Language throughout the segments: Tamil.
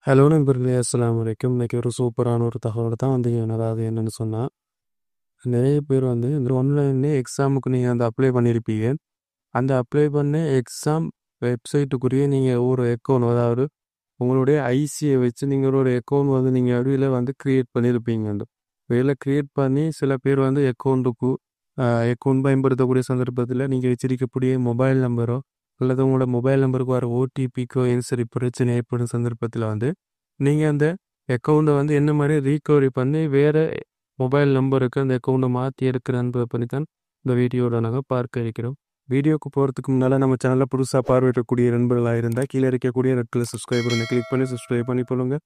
ஹலோ நண்பர்களே, அஸ்ஸலாமு அலைக்கும். இன்னைக்கு ஒரு சூப்பரான ஒரு தகவல் தான் வந்து அதாவது என்னன்னு சொன்னா, நிறைய பேர் வந்து இந்த ஆன்லைன்லேயே எக்ஸாமுக்கு நீங்கள் வந்து அப்ளை பண்ணியிருப்பீங்க. அந்த அப்ளை பண்ண எக்ஸாம் வெப்சைட்டுக்குரிய நீங்கள் ஒரு அக்கௌண்ட், அதாவது உங்களுடைய ஐசியை வச்சு நீங்கள் ஒரு அக்கௌண்ட் வந்து நீங்கள் அடியில் வந்து க்ரியேட் பண்ணியிருப்பீங்க. அந்த இதில் க்ரியேட் பண்ணி சில பேர் வந்து அக்கௌண்ட் பயன்படுத்தக்கூடிய சந்தர்ப்பத்தில் நீங்கள் வச்சிருக்கக்கூடிய மொபைல் நம்பரோ அல்லது உங்களோட மொபைல் நம்பருக்கு வர ஓடிபிக்கோ சரி பிரச்சனை ஏற்படும் சந்தர்ப்பத்தில் வந்து நீங்கள் அந்த அக்கௌண்ட்டை வந்து என்ன மாதிரி ரீகவரி பண்ணி வேறு மொபைல் நம்பருக்கு அந்த அக்கௌண்ட்டை மாற்றி எடுக்கிறேன்னு பண்ணி தான் இந்த வீடியோவில் நாங்கள் பார்க்க இருக்கிறோம். வீடியோக்கு போகிறதுக்கு முன்னால் நம்ம சேனலில் புதுசாக பார்வையிடக்கூடிய நண்பர்களாக இருந்தால் கீழே இருக்கக்கூடிய ரெட் கலர் சப்ஸ்கிரைபர் கிளிக் பண்ணி சப்ஸ்கிரைப் பண்ணிக்கொள்ளுங்க.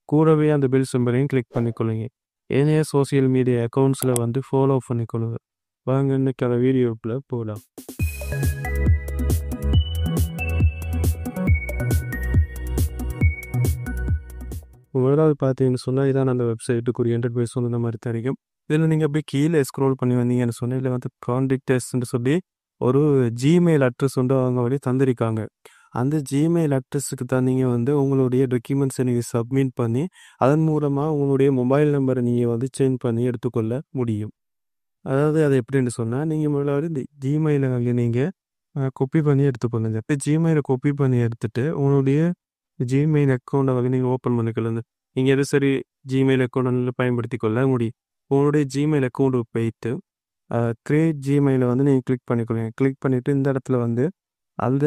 கூடவே அந்த பெல் சிம்பலையும் கிளிக் பண்ணிக்கொள்ளுங்க. ஏனைய சோசியல் மீடியா அக்கௌண்ட்ஸில் வந்து ஃபாலோ பண்ணிக்கொள்ளுங்க. வாங்க இன்னைக்கு அந்த வீடியோக்குள்ளே போகலாம். முதலாவது பார்த்தீங்கன்னு சொன்னால் இதான் அந்த வெப்சைட்டுக்குரிய இன்டர்ஃபேஸ் வந்து இந்த மாதிரி தெரியும். இதில் நீங்கள் அப்படியே கீழே ஸ்க்ரோல் பண்ணி வந்தீங்கன்னு சொன்னால் இதில் வந்து கான்டாக்டர்ஸ்ன்னு சொல்லி ஒரு ஜிமெயில் அட்ரஸ் வந்து அவங்க வழி தந்திருக்காங்க. அந்த ஜிமெயில் அட்ரஸுக்கு தான் நீங்கள் வந்து உங்களுடைய டாக்குமெண்ட்ஸை நீங்கள் சப்மிட் பண்ணி அதன் மூலமாக உங்களுடைய மொபைல் நம்பரை நீங்கள் வந்து சேஞ்ச் பண்ணி எடுத்துக்கொள்ள முடியும். அதாவது அது எப்படின்னு சொன்னால் நீங்கள் முதலாவது இந்த ஜிமெயிலை நீங்கள் காப்பி பண்ணி எடுத்துக்கொள்ளுங்க. இப்போ ஜிமெயிலை காப்பி பண்ணி எடுத்துகிட்டு உங்களுடைய ஜிமெயில் அக்கௌண்ட்டை வந்து நீங்கள் ஓப்பன் பண்ணிக்கொள்ளுங்க. நீங்கள் எது சரி ஜிமெயில் அக்கௌண்ட் பயன்படுத்தி கொள்ள முடியும். உங்களுடைய ஜிமெயில் அக்கௌண்ட்டுக்கு போயிட்டு கிரியேட் ஜிமெயிலை வந்து நீங்கள் கிளிக் பண்ணிக்கொள்ளுங்க. கிளிக் பண்ணிவிட்டு இந்த இடத்துல வந்து அந்த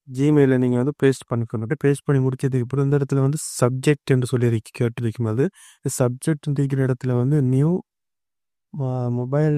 ஜிமெயிலை நீங்கள் வந்து பேஸ்ட் பண்ணிக்கணும். பேஸ்ட் பண்ணி முடிச்சதுக்கு அப்புறம் இந்த இடத்துல வந்து சப்ஜெக்ட் என்று சொல்லி கேட்டிருக்கும். அது சப்ஜெக்ட் இருக்கிற இடத்துல வந்து நியூ மொபைல்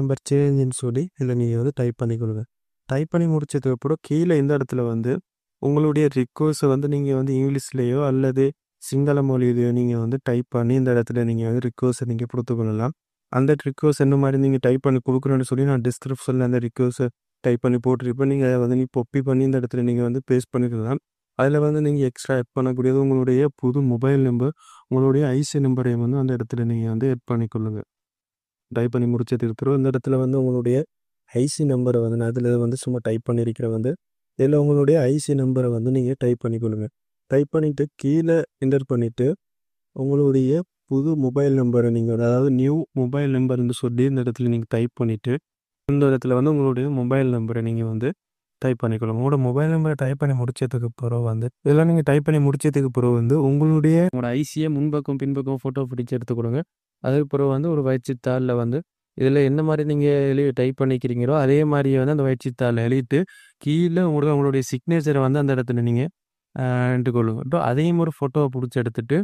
நம்பர் சேஞ்சுன்னு சொல்லி இதில் நீங்கள் வந்து டைப் பண்ணிக்கொள்ளுங்க. டைப் பண்ணி முடிச்சதுக்கு அப்புறம் கீழே இந்த இடத்துல வந்து உங்களுடைய ரிக்வஸ்ட்டை வந்து நீங்கள் வந்து இங்கிலீஷ்லேயோ அல்லது சிங்கள மொழியிலையோ நீங்கள் வந்து டைப் பண்ணி இந்த இடத்துல நீங்கள் வந்து ரிக்வஸ்ட்டை நீங்கள் கொடுத்துக்கொள்ளலாம். அந்த ரிக்வஸ்ட் என்ன மாதிரி நீங்கள் டைப் பண்ணி கொடுக்குறேன்னு சொல்லி நான் டிஸ்கிரிப்ஷனில் அந்த ரிக்வஸ்ட்டை டைப் பண்ணி போட்டிருப்பேன். நீங்கள் அதை வந்து காப்பி பண்ணி இந்த இடத்துல நீங்கள் வந்து பேஸ்ட் பண்ணிக்கலாம். அதில் வந்து நீங்கள் எக்ஸ்ட்ரா ஆட் பண்ணக்கூடியது உங்களுடைய புது மொபைல் நம்பர், உங்களுடைய ஐசி நம்பரையும் வந்து அந்த இடத்துல நீங்கள் வந்து ஆட் பண்ணிக்கொள்ளுங்கள். டைப் பண்ணி முடிச்சதுக்கு அப்புறம் இந்த இடத்துல வந்து உங்களுடைய ஐசி நம்பரை வந்து நான் அதில் வந்து சும்மா டைப் பண்ணியிருக்கிற வந்து இதில் உங்களுடைய ஐசி நம்பரை வந்து நீங்கள் டைப் பண்ணிக்கொள்ளுங்க. டைப் பண்ணிவிட்டு கீழே என்டர் பண்ணிவிட்டு உங்களுடைய புது மொபைல் நம்பரை நீங்கள் அதாவது நியூ மொபைல் நம்பர்னு சொல்லி இந்த இடத்துல நீங்கள் டைப் பண்ணிவிட்டு இந்த இடத்துல வந்து உங்களுடைய மொபைல் நம்பரை நீங்கள் வந்து டைப் பண்ணிக்கொள்ளுங்க. உங்களோட மொபைல் நம்பரை டைப் பண்ணி முடிச்சதுக்கு பிறகு வந்து இதெல்லாம் நீங்கள் டைப் பண்ணி முடிச்சதுக்கு பிறகு வந்து உங்களோட ஐசியை முன்பக்கம் பின்பக்கம் ஃபோட்டோ பிடிச்சி எடுத்துக்கொடுங்க. அதுக்கு பிறகு வந்து ஒரு வயிற்றுத்தாளில் வந்து இதில் என்ன மாதிரி நீங்கள் டைப் பண்ணிக்கிறீங்களோ அதே மாதிரியே வந்து அந்த வயிற்றுத்தாளில் எழுதிட்டு கீழே உங்களுடைய சிக்னேச்சரை வந்து அந்த இடத்துல நீங்கள் எடுத்துக்கொள்ளுங்க. இப்போ அதையும் ஒரு ஃபோட்டோவை பிடிச்சி எடுத்துகிட்டு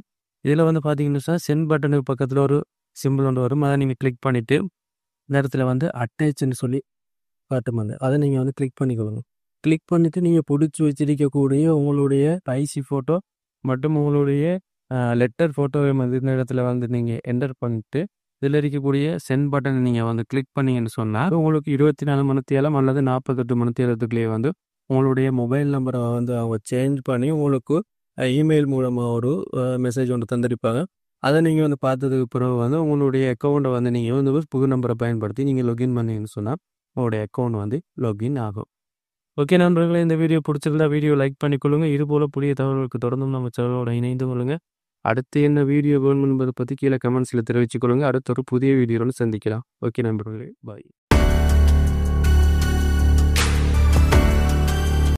இதில் வந்து பார்த்தீங்கன்னா சென்ட் பட்டனுக்கு பக்கத்தில் ஒரு சிம்பிள் ஒன்று வரும். அதை நீங்கள் கிளிக் பண்ணிவிட்டு இந்த இடத்துல வந்து அட்டாச்னு சொல்லி காட்டும். அதை நீங்கள் வந்து கிளிக் பண்ணிக்கொள்ளுங்க. கிளிக் பண்ணிவிட்டு நீங்கள் பிடிச்சி வச்சிருக்கக்கூடிய உங்களுடைய ஐசி ஃபோட்டோ மற்றும் உங்களுடைய லெட்டர் ஃபோட்டோவை வந்து இந்த இடத்துல வந்து நீங்கள் என்டர் பண்ணிவிட்டு இதில் இருக்கக்கூடிய சென்ட் பட்டனை நீங்கள் வந்து கிளிக் பண்ணிங்கன்னு சொன்னால் உங்களுக்கு 24 மணித்தியாலம் அல்லது 48 மணித்தியாலத்துக்குள்ளேயே வந்து உங்களுடைய மொபைல் நம்பரை வந்து அவங்க சேஞ்ச் பண்ணி உங்களுக்கு இமெயில் மூலமாக ஒரு மெசேஜ் ஒன்று தந்திருப்பாங்க. அதை நீங்கள் வந்து பார்த்ததுக்கு பிறகு வந்து உங்களுடைய அக்கௌண்ட்டை வந்து நீங்கள் வந்து புது நம்பரை பயன்படுத்தி நீங்கள் லாகின் பண்ணிங்கன்னு சொன்னால் உங்களுடைய அக்கௌண்ட் வந்து லாகின் ஆகும். ஓகே நண்பர்களே, இந்த வீடியோ பிடிச்சிருந்தா வீடியோ லைக் பண்ணிக்கொள்ளுங்க. இதுபோல் புதிய தகவல்களுக்கு தொடர்ந்தும் நம்ம சேனலோட இணைந்து கொள்ளுங்கள். அடுத்து என்ன வீடியோ வேணும் என்பதை பற்றி கீழே கமெண்ட்ஸில் தெரிவித்துக்கொள்ளுங்க. அடுத்த ஒரு புதிய வீடியோவில் சந்திக்கலாம். ஓகே நண்பர்களே, பாய்.